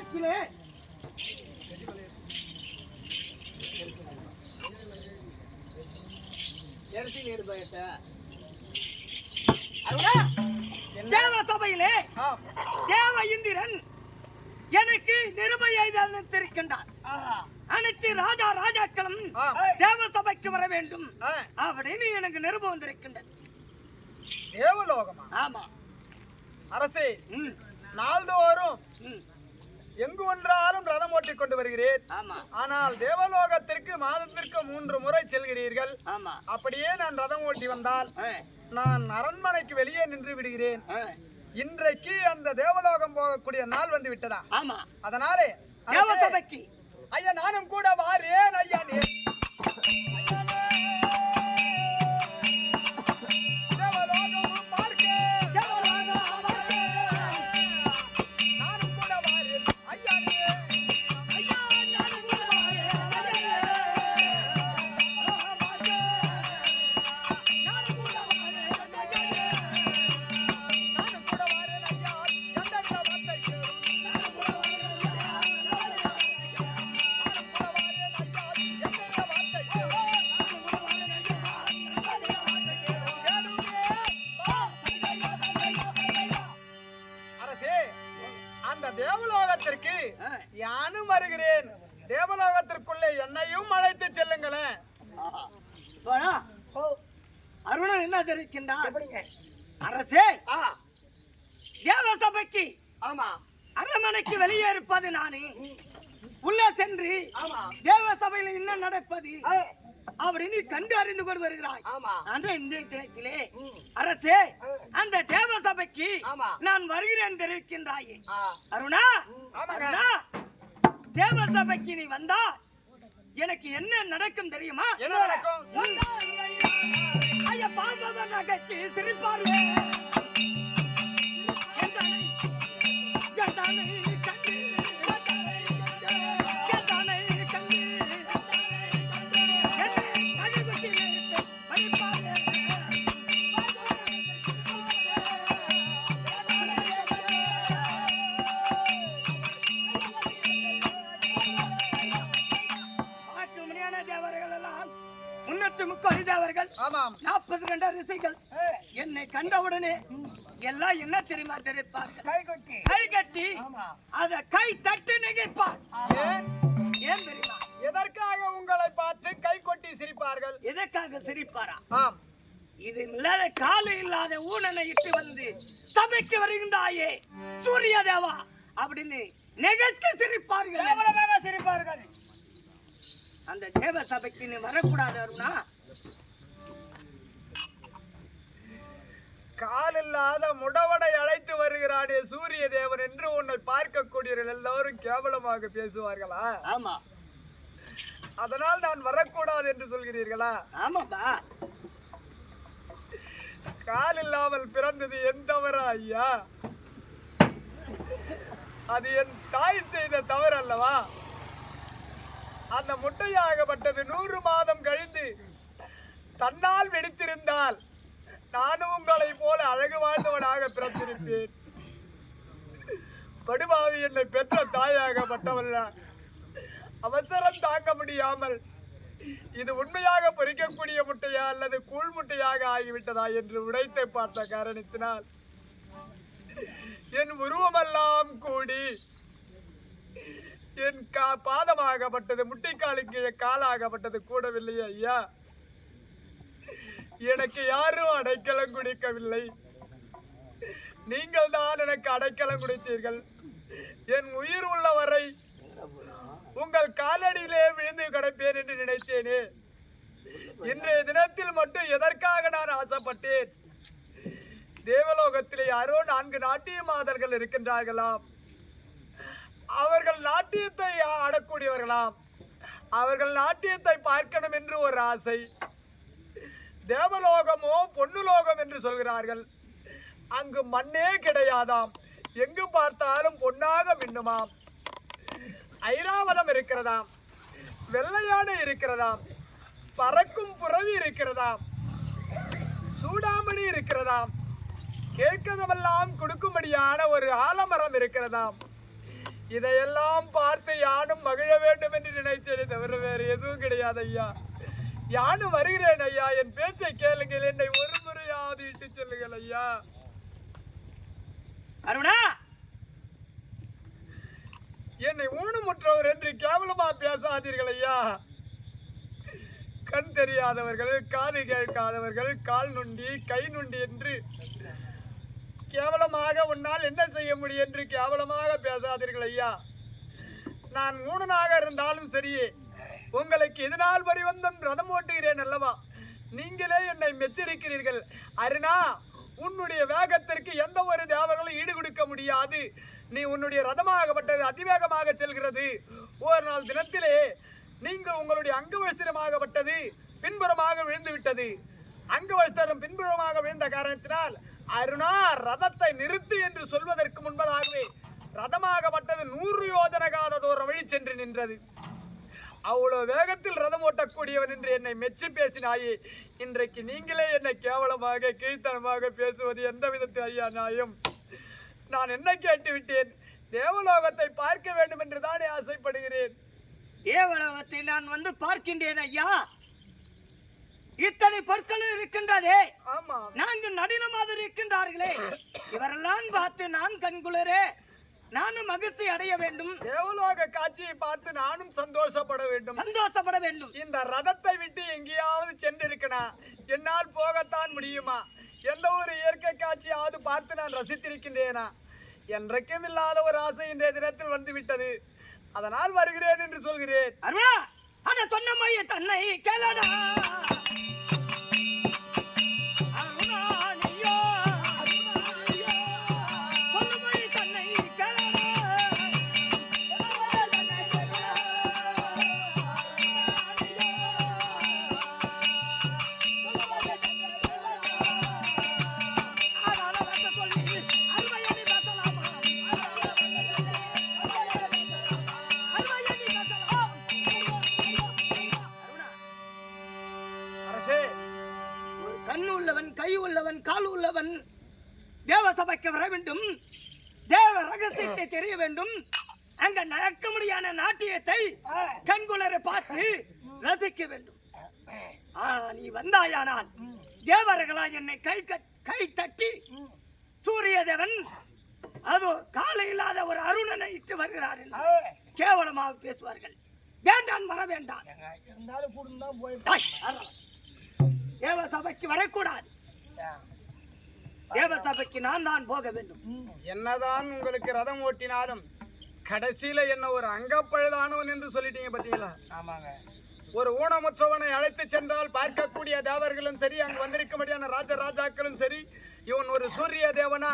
தினத்திலே தேவ சபையிலே தேவ இந்திரன் எனக்கு நிருபையை தந்திருக்கின்றார். அனைத்து ராஜா ராஜாக்களும் தேவ சபைக்கு வர வேண்டும் அப்படின்னு எனக்கு நிருபம் வந்திருக்கின்றது. தேவலோகமா? ஆமா அரசே, நாள்தோறும் எங்கு ஒன்றாலும் ரதம் ஓட்டிக் கொண்டு வருகிறேன். ஆனால் தேவலோகத்திற்கு மாதத்திற்கு 3 முறை செல்கிறீர்கள். அப்படியே நான் ரதம் ஓட்டி வந்தால் நான் அரண்மனைக்கு வெளியே நின்று விடுகிறேன். இன்றைக்கு அந்த தேவலோகம் போகக்கூடிய நாள் வந்து விட்டதா? அதனாலே ஐயா நானும் கூட வாரேன். ஐயா தேவலோகத்திற்கு யானும் வருகிறேன். தேவலோகத்திற்குள்ளே என்னையும் அழைத்து செல்லுங்களேன். அருணன் என்ன தெரிவிக்கின்றார்? அரசே, தேவ சபைக்கு அரண்மனைக்கு வெளியே இருப்பது நானே. உள்ளே சென்று தேவ சபையில் என்ன நடப்பது அப்படின்னு கண்டு அறிந்து கொண்டு வருகிறாய். இந்த தினத்திலே அரசே அந்த தேவ சபைக்கு நான் வருகிறேன் தெரிவிக்கின்றாயே. அருணா, தேவ சபைக்கு நீ வந்தா எனக்கு என்ன நடக்கும் தெரியுமா? என்ன நடக்கும்? ஐயா பார்ப்பவர் நகைச்சு சிரிப்பார்கள். என்னை கண்டவுடனே எல்லாம் என்ன தெரியுமா தெரிவிப்பார்கள்? கை கட்டி அத கை தட்டி நினைப்பார். ஏன் தெரியுமா? எதற்காக உங்களை பார்த்து கை கொட்டி சிரிப்பார்கள்? எதற்காக சிரிப்பாரா? இது இல்லாத காலு இல்லாத ஊனனை இட்டு வந்து சபைக்கு வருகின்றாயே சூரிய தேவா அப்படின்னு நெகழ்த்து சிரிப்பார்கள். அந்த தேவ சபைக்கு நீ வரக்கூடாது அருணா. காலில்லாத முடவனை அழைத்து வருகிறானே சூரிய தேவன் என்று உன்னை பார்க்கக்கூடியவர்கள் எல்லாரும் கேவலமாக பேசுவார்களா? ஆமா. அதனால் நான் வரக்கூடாது என்று சொல்கிறீர்களா? ஆமாப்பா. கால் இல்லாமல் பிறந்தது என் தவறா ஐயா? அது என் தாய் செய்த தவறு அல்லவா? அந்த முட்டையாகப்பட்டது 100 மாதம் கழிந்து தன்னால் வெடித்திருந்தால் நானும் உங்களை போல அழகு வாழ்ந்தவனாக பிறந்திருப்பேன். படுபாவி என்னை பெற்ற தாயாகப்பட்டவள் அவசரம் தாங்க முடியாமல் இது உண்மையாக பொறிக்கக்கூடிய முட்டையா அல்லது கூழ் முட்டையாக ஆகிவிட்டதா என்று உடைத்து பார்த்த காரணத்தினால் என் உருவமெல்லாம் கூடி என் பாதமாகப்பட்டது முட்டைக்காலு கீழே காலாகப்பட்டது கூடவில்லையே ஐயா. எனக்கு யாரும் அடைக்கலம் குடிக்கவில்லை. நீங்கள் தான் எனக்கு அடைக்கலம் குடித்தீர்கள். என் உயிர் உள்ளவரை உங்கள் காலடியிலே விழுந்து கிடப்பேன் என்று நினைத்தேனே. இன்றைய தினத்தில் மட்டும் எதற்காக நான் ஆசைப்பட்டேன்? தேவலோகத்திலே யாரோ 4 நாட்டிய மாதர்கள் இருக்கின்றார்களாம். அவர்கள் நாட்டியத்தை ஆடக்கூடியவர்களாம். அவர்கள் நாட்டியத்தை பார்க்கணும் என்று ஒரு ஆசை. தேவலோகமோ பொன்னுலோகம் என்று சொல்கிறார்கள். அங்கு மண்ணே கிடையாதாம். எங்கு பார்த்தாலும் பொன்னாக மின்னுமாம். ஐராவதம் இருக்கிறதாம், வெள்ளையாடு இருக்கிறதாம், பறக்கும் புறவி இருக்கிறதாம், சூடாமணி இருக்கிறதாம், கேட்கதெல்லாம் கொடுக்கும்படியான ஒரு ஆலமரம் இருக்கிறதாம். இதையெல்லாம் பார்த்து யானும் மகிழ வேண்டும் என்று நினைத்தேனே தவிர வேறு எதுவும் கிடையாது ஐயா. யானும் வருகிறேன் ஐயா. என் பேச்சை கேளுங்கள். என்னை ஒரு முறையாவது இட்டு சொல்லுங்கள் ஐயா. அருணா, என்னை ஊனமுற்றவர் என்று கேவலமா பேசாதீர்கள் ஐயா. கண் தெரியாதவர்கள், காது கேட்காதவர்கள், கால் நுண்டி, கை நுண்டி என்று கேவலமாக உன்னால் என்ன செய்ய முடியும் என்று கேவலமாக பேசாதீர்கள் ஐயா. நான் ஊனனாக இருந்தாலும் சரியே, உங்களுக்கு இதனால் பரிவந்தம் ரதம் ஓட்டுகிறேன் அல்லவா? நீங்களே என்னை மெச்சிருக்கிறீர்கள். அருணா, உன்னுடைய வேகத்திற்கு எந்த ஒரு தேவர்களும் ஈடு கொடுக்க முடியாது. நீ உன்னுடைய ரதமாகப்பட்டது அதிவேகமாக செல்கிறது. ஒரு நாள் தினத்திலே நீங்கள் உங்களுடைய அங்கவஸ்திரமாகப்பட்டது பின்புறமாக விழுந்து விட்டது. அங்கவஸ்திரம் பின்புறமாக விழுந்த காரணத்தினால் அருணா, ரதத்தை நிறுத்து என்று சொல்வதற்கு முன்பதாகவே ரதமாகப்பட்டது 100 யோஜன காத தூரம் வழி சென்று நின்றது. அவ்வளவு வேகத்தில் ரதம் ஓட்டக்கூடியவன் என்று என்னை மெச்சி பேசினாயே, இன்றைக்கு நீங்களே என்னை கேவலமாக கீழ்த்தனமாக பேசுவது எந்த விதத்தில் ஐயா நியாயம்? நான் என்ன கேட்டு விட்டேன்? தேவலோகத்தை பார்க்க வேண்டும் என்று தானே ஆசைப்படுகிறேன். தேவலோகத்தை நான் பார்க்கின்றேன் ஐயா. இத்தனை பொருட்களும் இருக்கின்றதே. ஆமா, நான்கு நடின மாதிரி இருக்கின்றார்களே, இவரெல்லாம் பார்த்து நான் கண்குளரே நானும் மகிழ்ச்சி அடைய வேண்டும். தேவலோக காட்சியை பார்த்து நானும் சந்தோஷப்பட வேண்டும். இந்த ரதத்தை விட்டு எங்கேயாவது சென்றிருக்கனா? என்னால் போகத்தான் முடியுமா? எந்த ஒரு இயற்கை காட்சியாவது பார்த்து நான் ரசித்திருக்கின்றேனா? என்றைக்கும் இல்லாத ஒரு ஆசை இன்றைய தினத்தில் வந்து விட்டது. அதனால் வருகிறேன் என்று சொல்கிறேன். அருணா, அத சொன்ன மைய தன்னை கேளடா. தேவசபைக்கு வர வேண்டும். தேவ ரகசியத்தை தெரிய வேண்டும். அங்க நடக்க முடியாத நாட்டியத்தை கண்குளரை பார்த்து ரசிக்க வேண்டும். நீ வந்தாயானால் தேவர்களா என்னை கை தட்டி சூரிய தேவன் அது காலை இல்லாத ஒரு அருணனை இட்டு வருகிறார் கேவலமாக பேசுவார்கள். வேண்டாம், வர வேண்டாம். தேவசபைக்கு வரக்கூடாது. தேவசபைக்கு நான் தான் போக வேண்டும். என்னதான் உங்களுக்கு ரதம் ஓட்டினாலும் கடைசியில என்ன ஒரு அங்கப்பழுதானவன் என்று சொல்லிட்டீங்க பாத்தீங்களா? ஆமாங்க. ஒரு ஊனமுற்றவனை அழைத்து சென்றால் பார்க்கக்கூடிய தேவர்களும் சரி, அங்கு வந்திருக்கும்படியான ராஜாக்களும் சரி, இவன் ஒரு சூரிய தேவனா,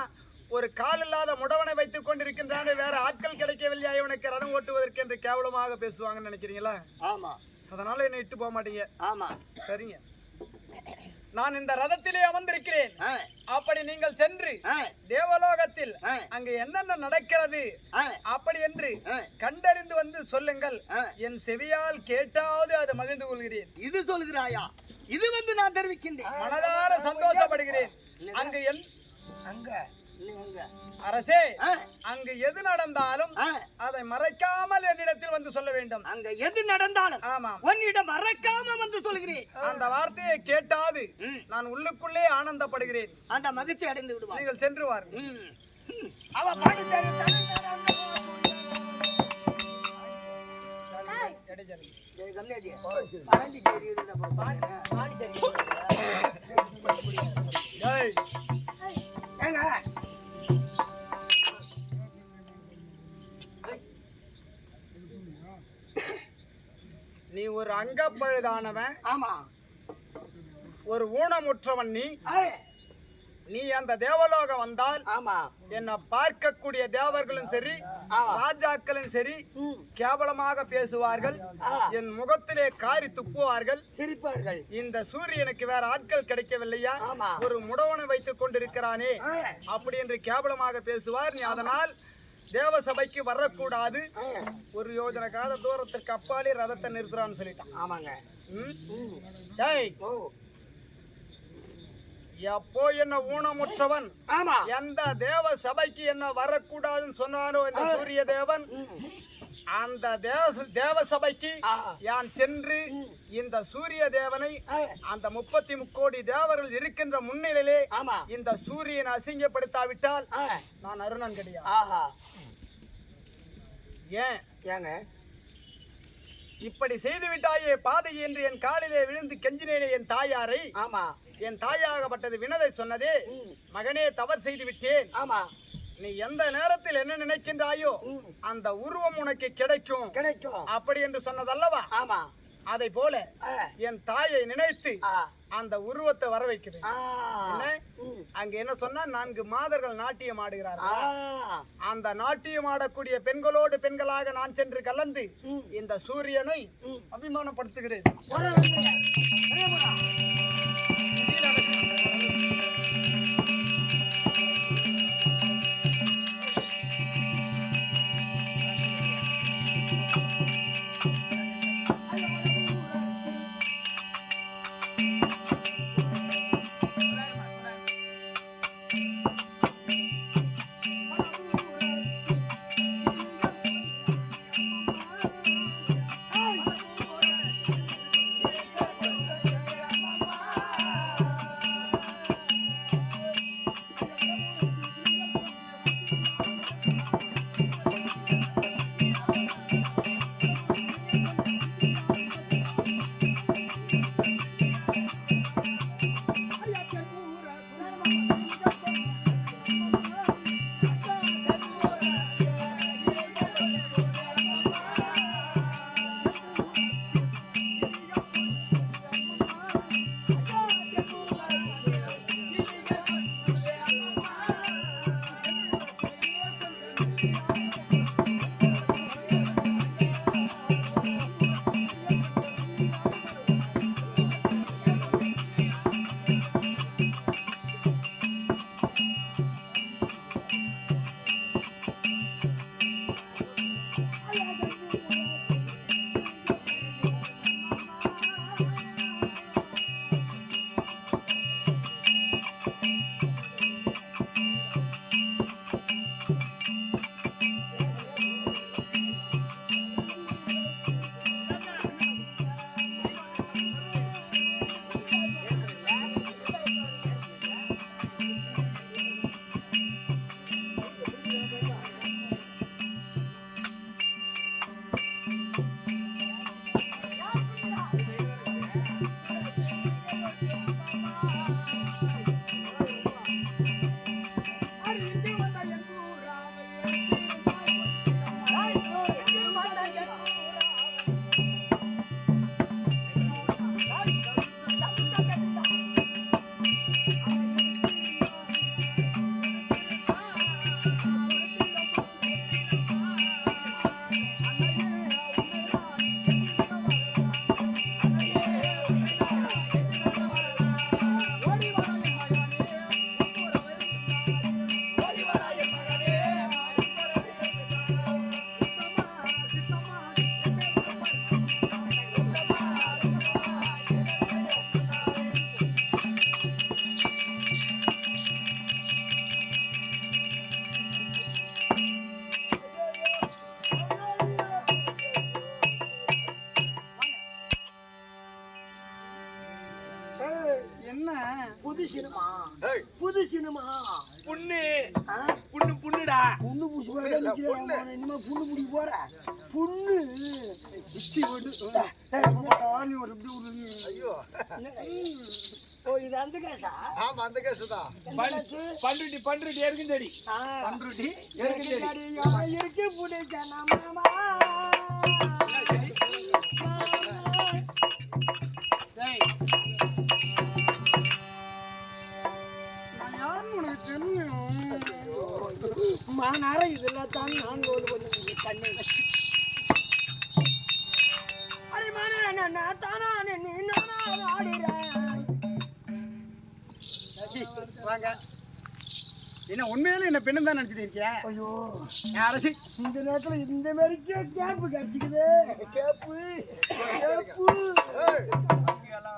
ஒரு கால் இல்லாத முடவனை வைத்துக் கொண்டிருக்கின்றான், வேற ஆட்கள் கிடைக்கவில்லையா இவனுக்கு ரதம் ஓட்டுவதற்கு என்று கேவலமாக பேசுவாங்கன்னு நினைக்கிறீங்களா? ஆமா. அதனால என்ன இட்டு போக மாட்டீங்க. ஆமா, சரிங்க. நான் இந்த ரதத்திலே அமர்ந்திருக்கிறேன். அப்படி நீங்கள் சென்று தேவலோகத்தில் அங்கு என்னென்ன நடக்கிறது அப்படி என்று கண்டறிந்து வந்து சொல்லுங்கள். என் செவியால் கேட்டாவது அதை மகிழ்ந்து கொள்கிறேன். இது சொல்கிறாயா? இது நான் தெரிவிக்கின்றேன். மனதார சந்தோஷப்படுகிறேன். அங்கு அங்க அரசே, அங்கு எது நடந்தாலும் அதை மறைக்காமல் என்னிடத்தில் வந்து சொல்ல வேண்டும். அங்க எது நடந்தாலும் ஆமா, உன்னிடம் மறைக்காம வந்து சொல்கிறேன். அந்த வார்த்தையை கேட்டாது நான் உள்ளுக்குள்ளே ஆனந்தப்படுகிறேன். அந்த மகிழ்ச்சி அடைந்து விடுவார். நீங்கள் சென்று வாருங்கள். அவ பாண்டிச்சேரி நீ ஒரு அங்கப்பழுதானவன். ஆமா, ஒரு ஊனமுற்றவன். நீ அந்த தேவலோகம் வந்தால் என்ன பார்க்கக்கூடிய தேவர்களும் சரி, ராஜாக்களும் சரி கேவலமாக பேசுவார்கள். என் முகத்திலே காரி துப்புவார்கள், சிரிப்பார்கள். இந்த சூரியனுக்கு வேற ஆட்கள் கிடைக்கவில்லையா, ஒரு முடவனை வைத்துக் கொண்டிருக்கிறானே அப்படி என்று கேவலமாக பேசுவார். நீ அதனால் தேவசபைக்கு வரக்கூடாது. ஒரு யோஜனை காத தூரத்திற்கு அப்பாலே ரதத்தை நிறுத்துறான்னு சொல்லிட்டான். ஆமாங்க. எப்போ என்ன ஊனமுற்றவன் ஆமா எந்த தேவ சபைக்கு என்ன வரக்கூடாதுன்னு சொன்னாரோ இந்த சூரிய தேவன், அந்த தேவ சபைக்கு யான் சென்று இந்த சூரிய தேவனை அந்த 33 கோடி தேவர்கள் இருக்கின்ற முன்னிலையிலே இந்த சூரியனை அசிங்கப்படுத்தாவிட்டால் நான் அருணன் கிடையாது. ஏங்க இப்படி செய்து விட்டாயே பாதை என்று என் காலிலே விழுந்து கெஞ்சினேனே என் தாயாரை. என் தாயாகப்பட்டது வினதை சொன்னதே, மகனே தவறு செய்து விட்டேன், நீ எந்த நேரத்தில் என்ன நினைக்கின்றாயோ அந்த உருவம் உனக்கு கிடைக்கும் அப்படி என்று சொன்னதல்லவா? அதை போல என் தாயை நினைத்து அந்த உருவத்தை வர வைக்கிறேன். அங்க என்ன சொன்னா 4 மாதர்கள் நாட்டியம் ஆடுகிறார்கள். அந்த நாட்டியம் ஆடக்கூடிய பெண்களோடு பெண்களாக நான் சென்று கலந்து இந்த சூரியனை அபிமானப்படுத்துகிறேன். புது சினிமா புது சினிமா புண்ணு புண்ணு புண்ணுடா புண்ணு புடிச்சு போறா நிக்கிறேன் இனிமே புண்ணு புடிக்க போற புண்ணு பிச்சி ஓடு ஆனி ஒரு இப்படி உருளி ஐயோ ஓ இது அந்த கேஸா ஆமா அந்த கேஸ் தான் பண்ருட்டி பண்ருட்டி இருக்குஞ்சடி பண்ருட்டி இருக்குஞ்சடி இருக்கு புடிச்ச மாமா டேய் மாநார இதெல்லாம் தான் நான் கோல் பண்ணி கண்ணு அடி மானா நான் தானா நீ நானா ஆடுறேன் வாங்க என்ன உண்மையில என்ன பெண்ணு தான் நினைச்சிட்டு இருக்கியா? ஐயோ யாராச்சு இந்த நேரத்துல இந்த மாதிரி கேப்பு கிடைச்சிக்குது கேப்பு கேப்பு